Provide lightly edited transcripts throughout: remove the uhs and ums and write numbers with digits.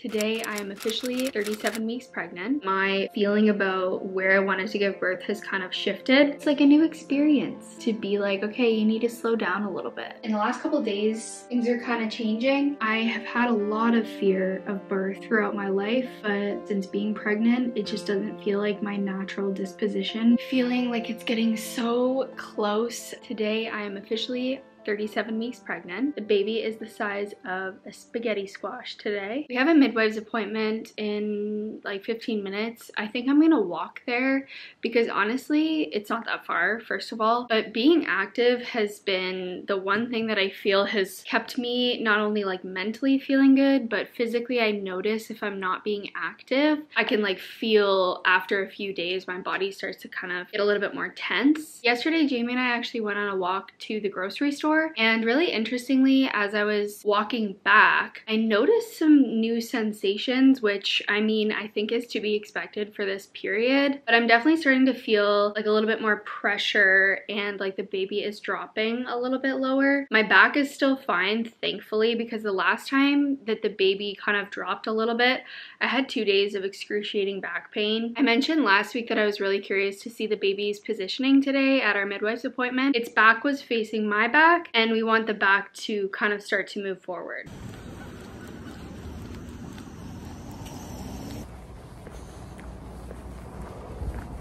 Today I am officially 37 weeks pregnant. My feeling about where I wanted to give birth has kind of shifted. It's like a new experience to be like, okay, you need to slow down a little bit. In the last couple of days, things are kind of changing. I have had a lot of fear of birth throughout my life, but since being pregnant, it just doesn't feel like my natural disposition. Feeling like it's getting so close. Today I am officially 37 weeks pregnant. The baby is the size of a spaghetti squash today. We have a midwives appointment in like 15 minutes. I think I'm gonna walk there because honestly, it's not that far, first of all, but being active has been the one thing that I feel has kept me not only like mentally feeling good, but physically I notice if I'm not being active, I can like feel after a few days my body starts to kind of get a little bit more tense. Yesterday, Jamie and I actually went on a walk to the grocery store. And really interestingly, as I was walking back, I noticed some new sensations, which I mean, I think is to be expected for this period, but I'm definitely starting to feel like a little bit more pressure and like the baby is dropping a little bit lower. My back is still fine, thankfully, because the last time that the baby kind of dropped a little bit, I had 2 days of excruciating back pain. I mentioned last week that I was really curious to see the baby's positioning today at our midwife's appointment. Its back was facing my back, and we want the back to kind of start to move forward.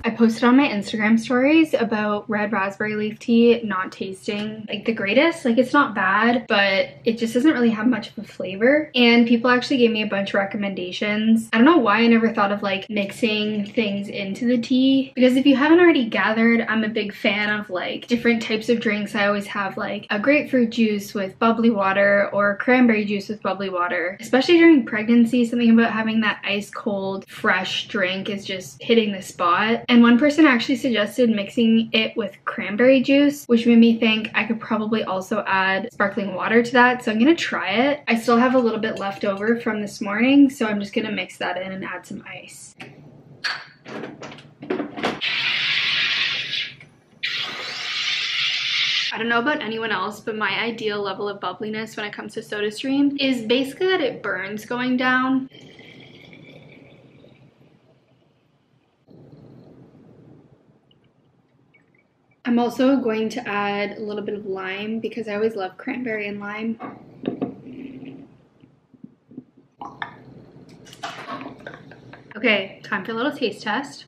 I posted on my Instagram stories about red raspberry leaf tea not tasting like the greatest. Like, it's not bad, but it just doesn't really have much of a flavor. And people actually gave me a bunch of recommendations. I don't know why I never thought of like mixing things into the tea, because if you haven't already gathered, I'm a big fan of like different types of drinks. I always have like a grapefruit juice with bubbly water or cranberry juice with bubbly water. Especially during pregnancy, something about having that ice cold fresh drink is just hitting the spot. And one person actually suggested mixing it with cranberry juice, which made me think I could probably also add sparkling water to that. So I'm gonna try it. I still have a little bit left over from this morning, so I'm just gonna mix that in and add some ice. I don't know about anyone else, but my ideal level of bubbliness when it comes to SodaStream is basically that it burns going down. I'm also going to add a little bit of lime because I always love cranberry and lime. Okay, time for a little taste test.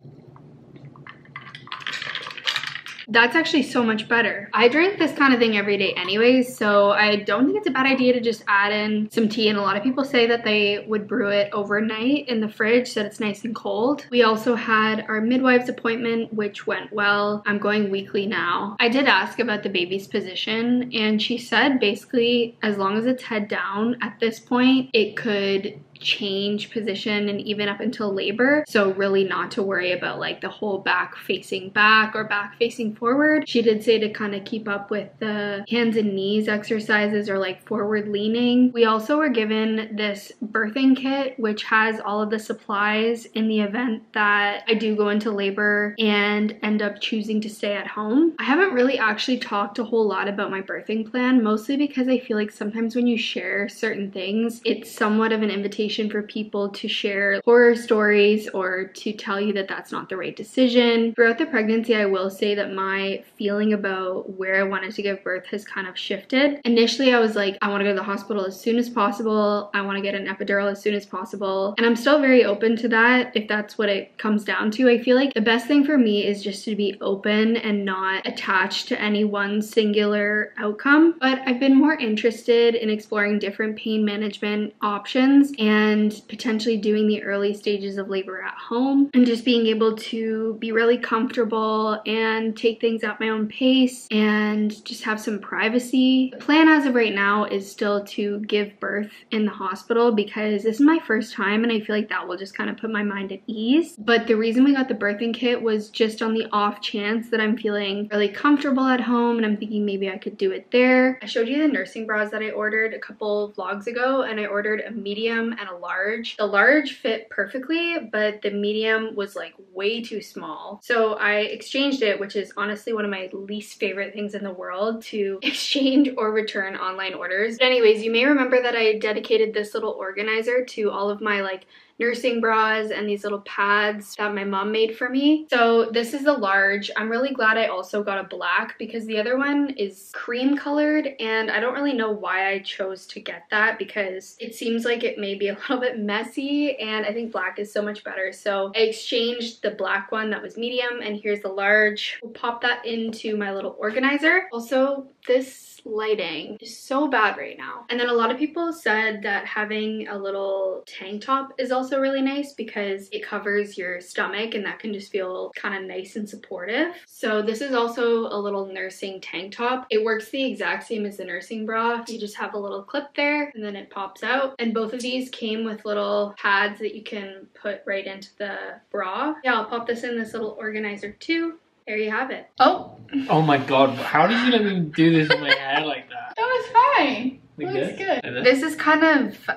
That's actually so much better. I drink this kind of thing every day anyways, so I don't think it's a bad idea to just add in some tea. And a lot of people say that they would brew it overnight in the fridge so that it's nice and cold. We also had our midwife's appointment, which went well. I'm going weekly now. I did ask about the baby's position, and she said basically as long as it's head down at this point, it could change position and even up until labor. So really not to worry about like the whole back facing back or back facing forward. She did say to kind of keep up with the hands and knees exercises or like forward leaning. We also were given this birthing kit, which has all of the supplies in the event that I do go into labor and end up choosing to stay at home. I haven't really actually talked a whole lot about my birthing plan, mostly because I feel like sometimes when you share certain things, it's somewhat of an invitation for people to share horror stories or to tell you that that's not the right decision. Throughout the pregnancy, I will say that my feeling about where I wanted to give birth has kind of shifted. Initially, I was like, I want to go to the hospital as soon as possible. I want to get an epidural as soon as possible. And I'm still very open to that if that's what it comes down to. I feel like the best thing for me is just to be open and not attached to any one singular outcome. But I've been more interested in exploring different pain management options and potentially doing the early stages of labor at home and just being able to be really comfortable and take things at my own pace and just have some privacy. The plan as of right now is still to give birth in the hospital because this is my first time and I feel like that will just kind of put my mind at ease. But the reason we got the birthing kit was just on the off chance that I'm feeling really comfortable at home and I'm thinking maybe I could do it there. I showed you the nursing bras that I ordered a couple vlogs ago, and I ordered a medium and a large. The large fit perfectly, but the medium was like way too small. So I exchanged it, which is honestly one of my least favorite things in the world, to exchange or return online orders. But anyways, you may remember that I dedicated this little organizer to all of my like nursing bras and these little pads that my mom made for me. So this is the large. I'm really glad I also got a black because the other one is cream colored, and I don't really know why I chose to get that because it seems like it may be a little bit messy, and I think black is so much better. So I exchanged the black one that was medium, and here's the large. We'll pop that into my little organizer. Also, this lighting is so bad right now. And then a lot of people said that having a little tank top is also really nice because it covers your stomach, and that can just feel kind of nice and supportive. So this is also a little nursing tank top. It works the exact same as the nursing bra. You just have a little clip there and then it pops out. And both of these came with little pads that you can put right into the bra. Yeah, I'll pop this in this little organizer too. There you have it. Oh! Oh my god, how did you let me do this with my hair like that? That was fine. Looks good. This is kind of...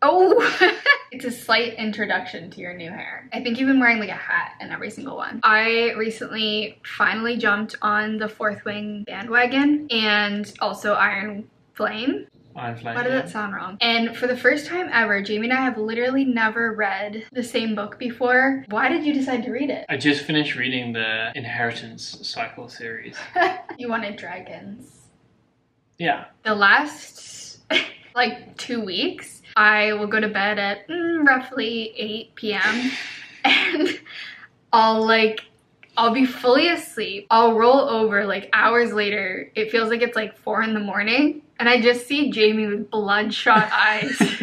Oh! It's a slight introduction to your new hair. I think you've been wearing like a hat in every single one. I recently finally jumped on the Fourth Wing bandwagon and also Iron Flame. Why did that sound wrong? And for the first time ever, Jamie and I have literally never read the same book before. Why did you decide to read it? I just finished reading the Inheritance Cycle series. You wanted dragons. Yeah. The last like 2 weeks, I will go to bed at roughly 8 p.m. and I'll be fully asleep. I'll roll over like hours later. It feels like it's like 4 in the morning. And I just see Jamie with bloodshot eyes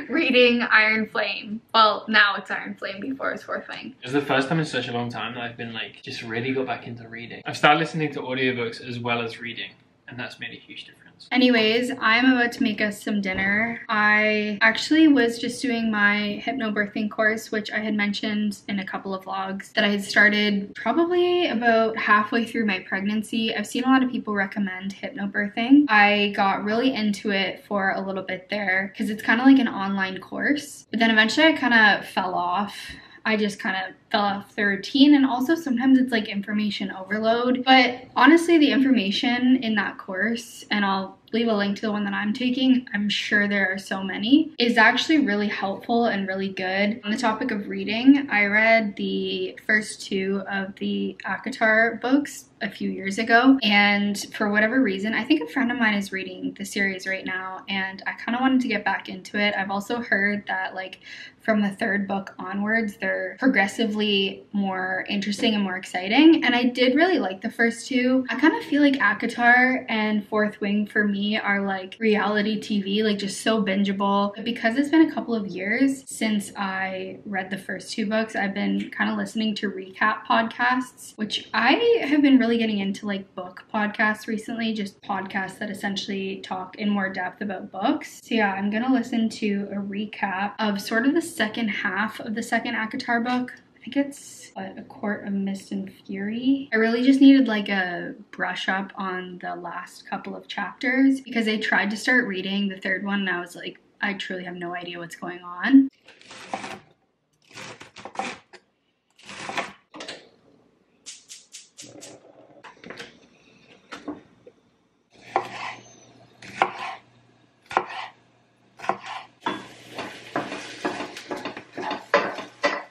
reading Iron Flame. Well, now it's Iron Flame, before it's Fourth Wing. It's the first time in such a long time that I've been like, just really got back into reading. I've started listening to audiobooks as well as reading, and that's made a huge difference. Anyways, I'm about to make us some dinner. I actually was just doing my hypnobirthing course, which I had mentioned in a couple of vlogs that I had started probably about halfway through my pregnancy. I've seen a lot of people recommend hypnobirthing. I got really into it for a little bit there because it's kind of like an online course, but then eventually I kind of fell off. I just kind of fell off the routine, and also sometimes it's like information overload. But honestly, the information in that course, and I'll leave a link to the one that I'm taking, I'm sure there are so many, is actually really helpful and really good. On the topic of reading, I read the first 2 of the ACOTAR books a few years ago, and for whatever reason, I think a friend of mine is reading the series right now, and I kind of wanted to get back into it. I've also heard that like from the 3rd book onwards, they're progressively more interesting and more exciting, and I did really like the first 2. I kind of feel like ACOTAR and Fourth Wing for me are like reality TV, like just so bingeable. But because it's been a couple of years since I read the first 2 books, I've been kind of listening to recap podcasts, which I have been really getting into, like book podcasts recently, just podcasts that essentially talk in more depth about books. So yeah, I'm gonna listen to a recap of sort of the second half of the second ACOTAR book. I think it's A Court of Mist and Fury. I really just needed like a brush up on the last couple of chapters because I tried to start reading the 3rd one and I was like, I truly have no idea what's going on.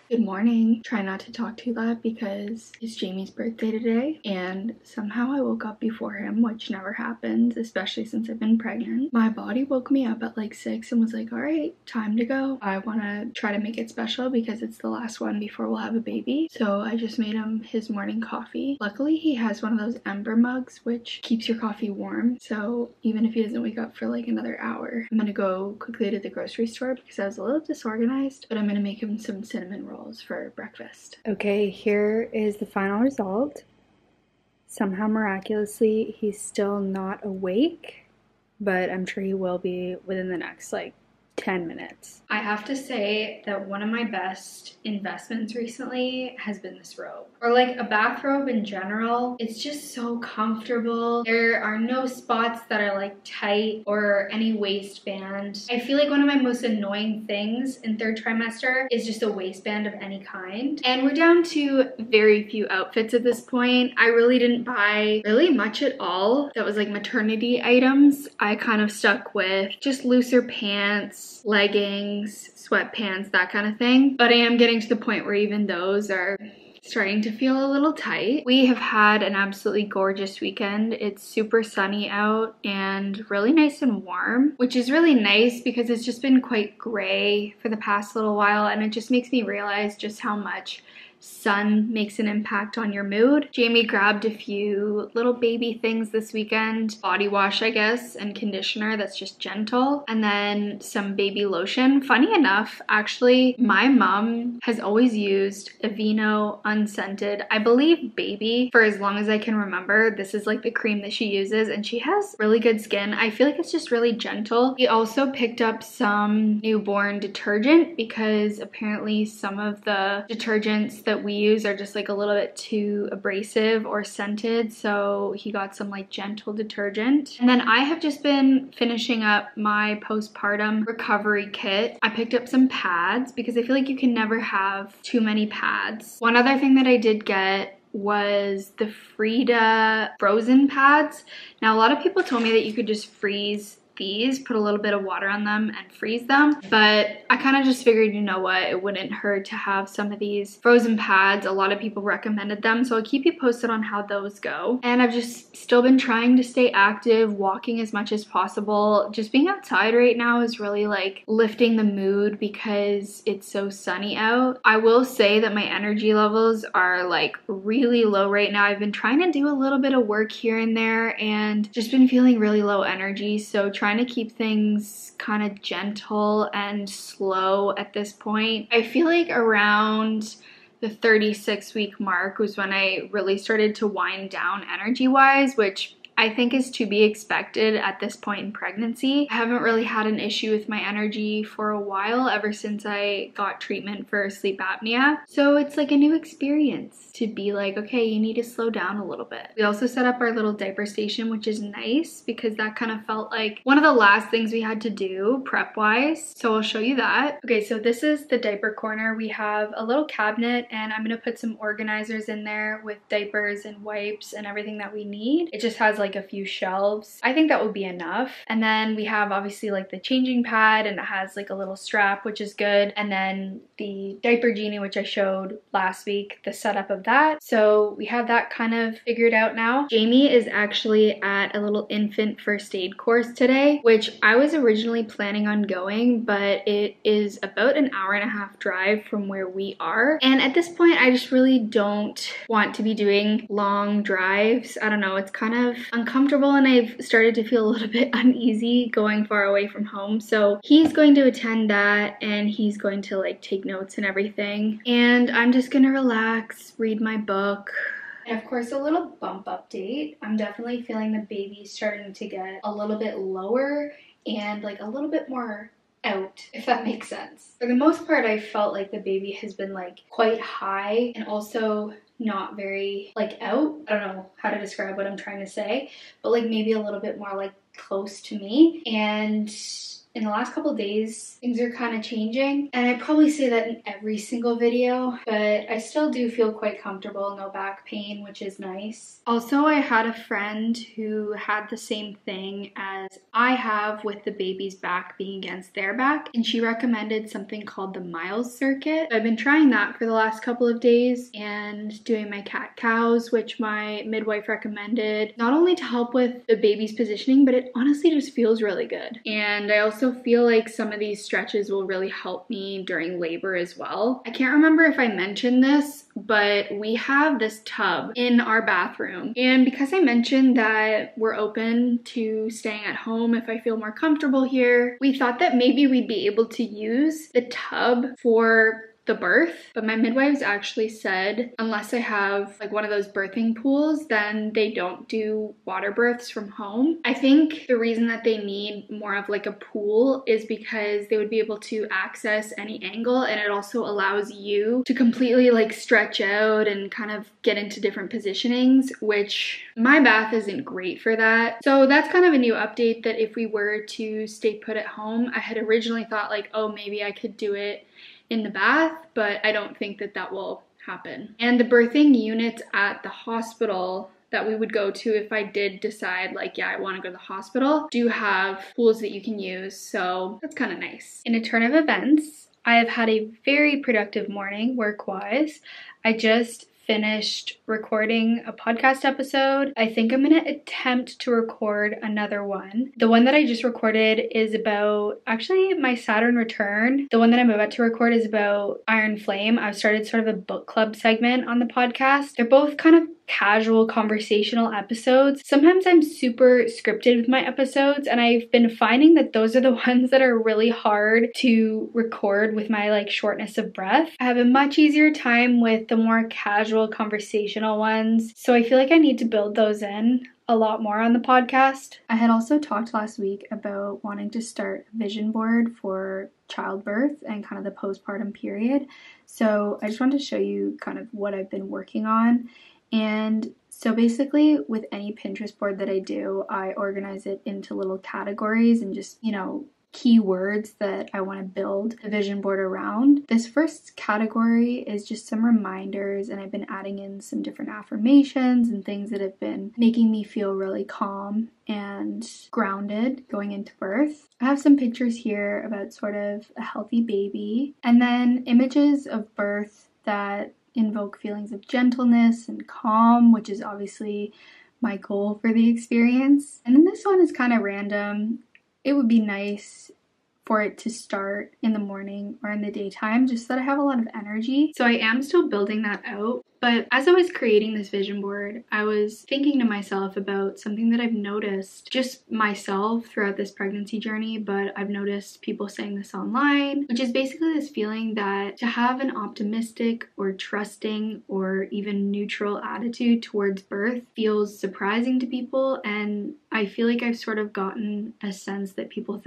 Good morning. Try not to talk too loud because it's Jamie's birthday today, and somehow I woke up before him, which never happens, especially since I've been pregnant. My body woke me up at like 6 and was like, all right, time to go. I want to try to make it special because it's the last one before we'll have a baby. So I just made him his morning coffee. Luckily, he has one of those Ember mugs, which keeps your coffee warm. So even if he doesn't wake up for like another hour, I'm gonna go quickly to the grocery store because I was a little disorganized, but I'm gonna make him some cinnamon rolls for breakfast. Okay, here is the final result. Somehow miraculously, he's still not awake, but I'm sure he will be within the next like 10 minutes. I have to say that one of my best investments recently has been this robe, or like a bathrobe in general. It's just so comfortable. There are no spots that are like tight or any waistband. I feel like one of my most annoying things in third trimester is just a waistband of any kind. And we're down to very few outfits at this point. I really didn't buy really much at all that was like maternity items. I kind of stuck with just looser pants, leggings, sweatpants, that kind of thing. But I am getting to the point where even those are starting to feel a little tight. We have had an absolutely gorgeous weekend. It's super sunny out and really nice and warm, which is really nice because it's just been quite gray for the past little while, and it just makes me realize just how much sun makes an impact on your mood. Jamie grabbed a few little baby things this weekend. Body wash, I guess, and conditioner that's just gentle. And then some baby lotion. Funny enough, actually, my mom has always used Aveeno unscented, I believe baby, for as long as I can remember. This is like the cream that she uses, and she has really good skin. I feel like it's just really gentle. We also picked up some newborn detergent because apparently some of the detergents that we use are just like a little bit too abrasive or scented, so he got some like gentle detergent. And then I have just been finishing up my postpartum recovery kit. I picked up some pads because I feel like you can never have too many pads. One other thing that I did get was the Frida frozen pads. Now a lot of people told me that you could just freeze these, put a little bit of water on them and freeze them, but I kind of just figured, you know what, it wouldn't hurt to have some of these frozen pads. A lot of people recommended them, so I'll keep you posted on how those go. And I've just still been trying to stay active, walking as much as possible. Just being outside right now is really like lifting the mood because it's so sunny out. I will say that my energy levels are like really low right now. I've been trying to do a little bit of work here and there and just been feeling really low energy, so trying to keep things kind of gentle and slow at this point. I feel like around the 36-week mark was when I really started to wind down energy-wise, which I think is to be expected at this point in pregnancy. I haven't really had an issue with my energy for a while, ever since I got treatment for sleep apnea. So it's like a new experience to be like, okay, you need to slow down a little bit. We also set up our little diaper station, which is nice because that kind of felt like one of the last things we had to do prep-wise. So I'll show you that. Okay, so this is the diaper corner. We have a little cabinet and I'm gonna put some organizers in there with diapers and wipes and everything that we need. It just has like a few shelves. I think that will be enough. And then we have obviously like the changing pad, and it has like a little strap, which is good. And then the diaper genie, which I showed last week, the setup of that. So we have that kind of figured out now. Jamie is actually at a little infant first aid course today, which I was originally planning on going, but it is about an hour-and-a-half drive from where we are. And at this point, I just really don't want to be doing long drives. I don't know, it's kind of uncomfortable and I've started to feel a little bit uneasy going far away from home. So he's going to attend that and he's going to like take notes and everything. And I'm just gonna relax, read my book. And of course, a little bump update. I'm definitely feeling the baby starting to get a little bit lower and like a little bit more out, if that makes sense. For the most part, I felt like the baby has been like quite high and also not very like out. I don't know how to describe what I'm trying to say, but like maybe a little bit more like close to me. And in the last couple of days, things are kind of changing. And I probably say that in every single video, but I still do feel quite comfortable. No back pain, which is nice. Also, I had a friend who had the same thing as I have with the baby's back being against their back. And she recommended something called the Miles circuit. I've been trying that for the last couple of days and doing my cat-cows, which my midwife recommended, not only to help with the baby's positioning, but it honestly just feels really good. And I also feel like some of these stretches will really help me during labor as well. I can't remember if I mentioned this, but we have this tub in our bathroom. And because I mentioned that we're open to staying at home if I feel more comfortable here, we thought that maybe we'd be able to use the tub for the birth, but my midwives actually said unless I have like one of those birthing pools, then they don't do water births from home. I think the reason that they need more of like a pool is because they would be able to access any angle, and it also allows you to completely like stretch out and kind of get into different positionings, which my bath isn't great for that. So that's kind of a new update, that if we were to stay put at home, I had originally thought like, oh, maybe I could do it in the bath, but I don't think that that will happen. And the birthing units at the hospital that we would go to if I did decide like, yeah, I want to go to the hospital, do have pools that you can use. So that's kind of nice. In a turn of events, I have had a very productive morning work-wise. I just finished recording a podcast episode. I think I'm gonna attempt to record another one. The one that I just recorded is about actually my Saturn return. The one that I'm about to record is about Iron Flame. I've started sort of a book club segment on the podcast. They're both kind of casual conversational episodes. Sometimes I'm super scripted with my episodes, and I've been finding that those are the ones that are really hard to record with my like shortness of breath. I have a much easier time with the more casual conversational ones, so I feel like I need to build those in a lot more on the podcast. I had also talked last week about wanting to start a vision board for childbirth and kind of the postpartum period. So I just wanted to show you kind of what I've been working on. And so basically with any Pinterest board that I do, I organize it into little categories and just, you know, keywords that I want to build a vision board around. This first category is just some reminders, and I've been adding in some different affirmations and things that have been making me feel really calm and grounded going into birth. I have some pictures here about sort of a healthy baby, and then images of birth that invoke feelings of gentleness and calm, which is obviously my goal for the experience. And then this one is kind of random. It would be nice for it to start in the morning or in the daytime, just so that I have a lot of energy. So I am still building that out. But as I was creating this vision board, I was thinking to myself about something that I've noticed just myself throughout this pregnancy journey, but I've noticed people saying this online, which is basically this feeling that to have an optimistic or trusting or even neutral attitude towards birth feels surprising to people. And I feel like I've sort of gotten a sense that people think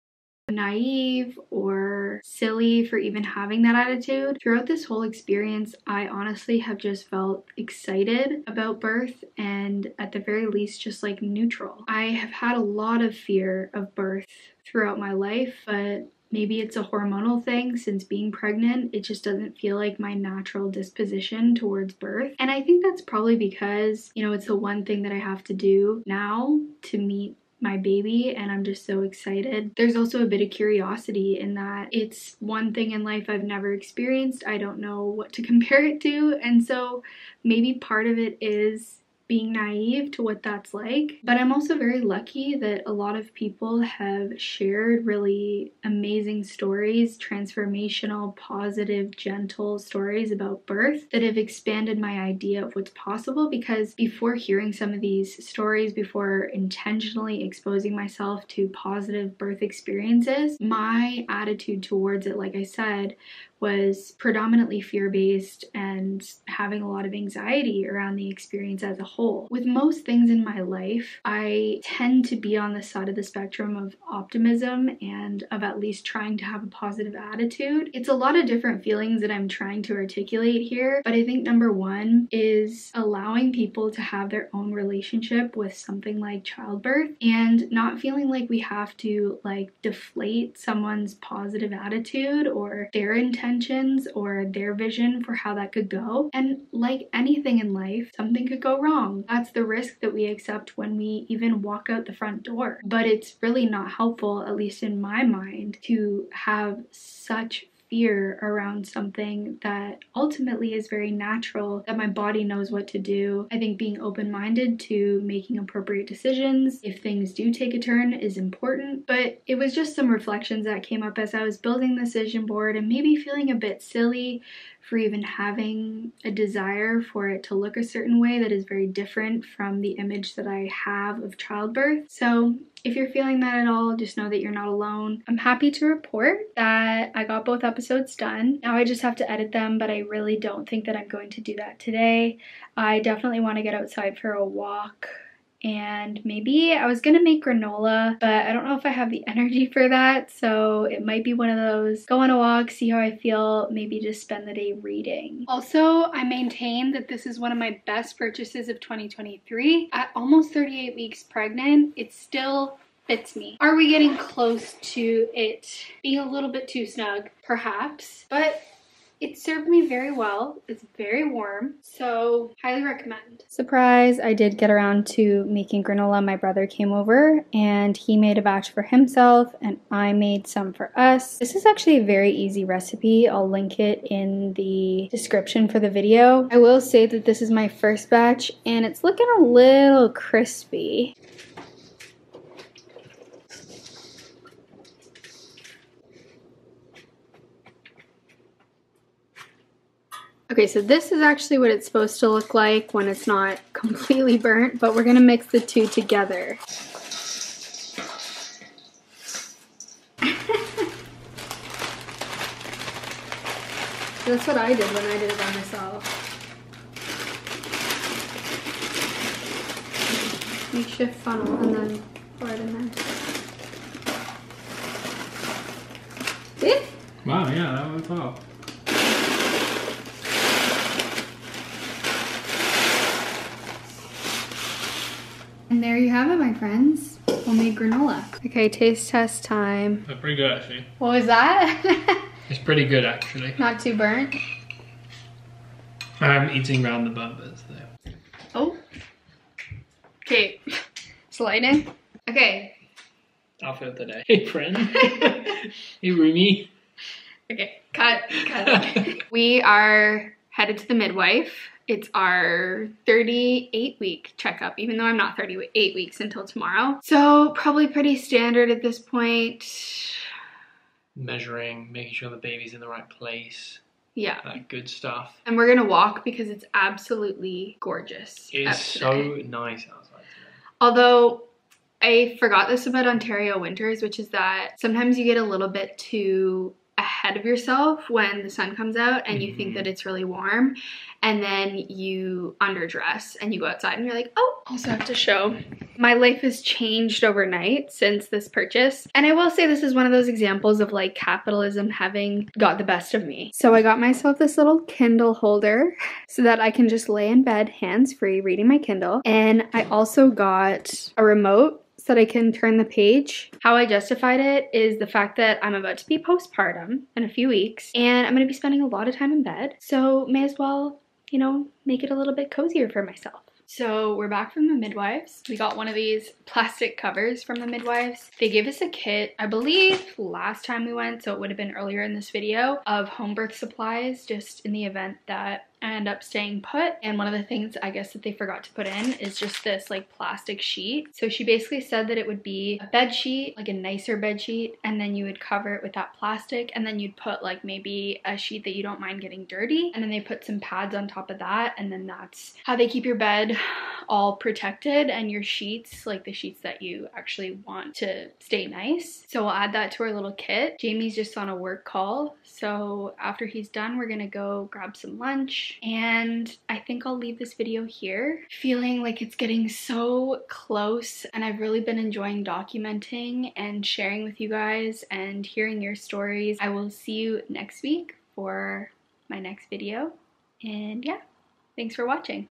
naive or silly for even having that attitude. Throughout this whole experience, I honestly have just felt excited about birth, and at the very least just like neutral. I have had a lot of fear of birth throughout my life, but maybe it's a hormonal thing. Since being pregnant, it just doesn't feel like my natural disposition towards birth. And I think that's probably because, you know, it's the one thing that I have to do now to meet my baby, and I'm just so excited. There's also a bit of curiosity in that it's one thing in life I've never experienced. I don't know what to compare it to, and so maybe part of it is being naive to what that's like. But I'm also very lucky that a lot of people have shared really amazing stories, transformational, positive, gentle stories about birth that have expanded my idea of what's possible, because before hearing some of these stories, before intentionally exposing myself to positive birth experiences, my attitude towards it, like I said, was predominantly fear-based and having a lot of anxiety around the experience as a whole. With most things in my life, I tend to be on the side of the spectrum of optimism and of at least trying to have a positive attitude. It's a lot of different feelings that I'm trying to articulate here, but I think number one is allowing people to have their own relationship with something like childbirth and not feeling like we have to like deflate someone's positive attitude or their intentions or their vision for how that could go. And like anything in life, something could go wrong. That's the risk that we accept when we even walk out the front door. But it's really not helpful, at least in my mind, to have such fear around something that ultimately is very natural, that my body knows what to do. I think being open-minded to making appropriate decisions if things do take a turn is important. But it was just some reflections that came up as I was building this vision board, and maybe feeling a bit silly for even having a desire for it to look a certain way that is very different from the image that I have of childbirth. So if you're feeling that at all, just know that you're not alone. I'm happy to report that I got both episodes done. Now I just have to edit them, but I really don't think that I'm going to do that today. I definitely want to get outside for a walk. And maybe I was gonna make granola, but I don't know if I have the energy for that, so it might be one of those go on a walk, see how I feel, maybe just spend the day reading. Also, I maintain that this is one of my best purchases of 2023. At almost 38 weeks pregnant, it still fits me. Are we getting close to it being a little bit too snug? Perhaps, but it served me very well. It's very warm, so highly recommend. Surprise, I did get around to making granola. My brother came over and he made a batch for himself and I made some for us. This is actually a very easy recipe. I'll link it in the description for the video. I will say that this is my first batch and it's looking a little crispy. Okay, so this is actually what it's supposed to look like when it's not completely burnt, but we're gonna mix the two together. That's what I did when I did it by myself. Makeshift funnel and then pour it in there. See? Wow, yeah, that went well. And there you have it, my friends. Homemade granola. Okay, taste test time. They're pretty good, actually. What was that? It's pretty good, actually. Not too burnt? I'm eating around the burnt bits, though. Oh. Okay. Sliding. Okay. Outfit of the day. Hey, friend. Hey, roomie. Okay, cut. We are headed to the midwife. It's our 38-week checkup, even though I'm not 38 weeks until tomorrow. So probably pretty standard at this point. Measuring, making sure the baby's in the right place. Yeah. That good stuff. And we're gonna walk because it's absolutely gorgeous. It's so nice outside today. Although I forgot this about Ontario winters, which is that sometimes you get a little bit too ahead of yourself when the sun comes out and you think that it's really warm and then you underdress and you go outside and you're like, oh, also have to show. My life has changed overnight since this purchase. And I will say this is one of those examples of like capitalism having got the best of me. So I got myself this little Kindle holder so that I can just lay in bed hands-free reading my Kindle. And I also got a remote so that I can turn the page. How I justified it is the fact that I'm about to be postpartum in a few weeks and I'm going to be spending a lot of time in bed. So may as well, you know, make it a little bit cozier for myself. So we're back from the midwives. We got one of these plastic covers from the midwives. They gave us a kit, I believe last time we went, so it would have been earlier in this video, of home birth supplies just in the event that I end up staying put. And one of the things I guess that they forgot to put in is just this like plastic sheet. So she basically said that it would be a bed sheet, like a nicer bed sheet, and then you would cover it with that plastic and then you'd put like maybe a sheet that you don't mind getting dirty, and then they put some pads on top of that, and then that's how they keep your bed all protected and your sheets, like the sheets that you actually want to stay nice. So we'll add that to our little kit. Jamie's just on a work call, so after he's done we're gonna go grab some lunch. And I think I'll leave this video here, feeling like it's getting so close, and I've really been enjoying documenting and sharing with you guys and hearing your stories. I will see you next week for my next video, and yeah, thanks for watching.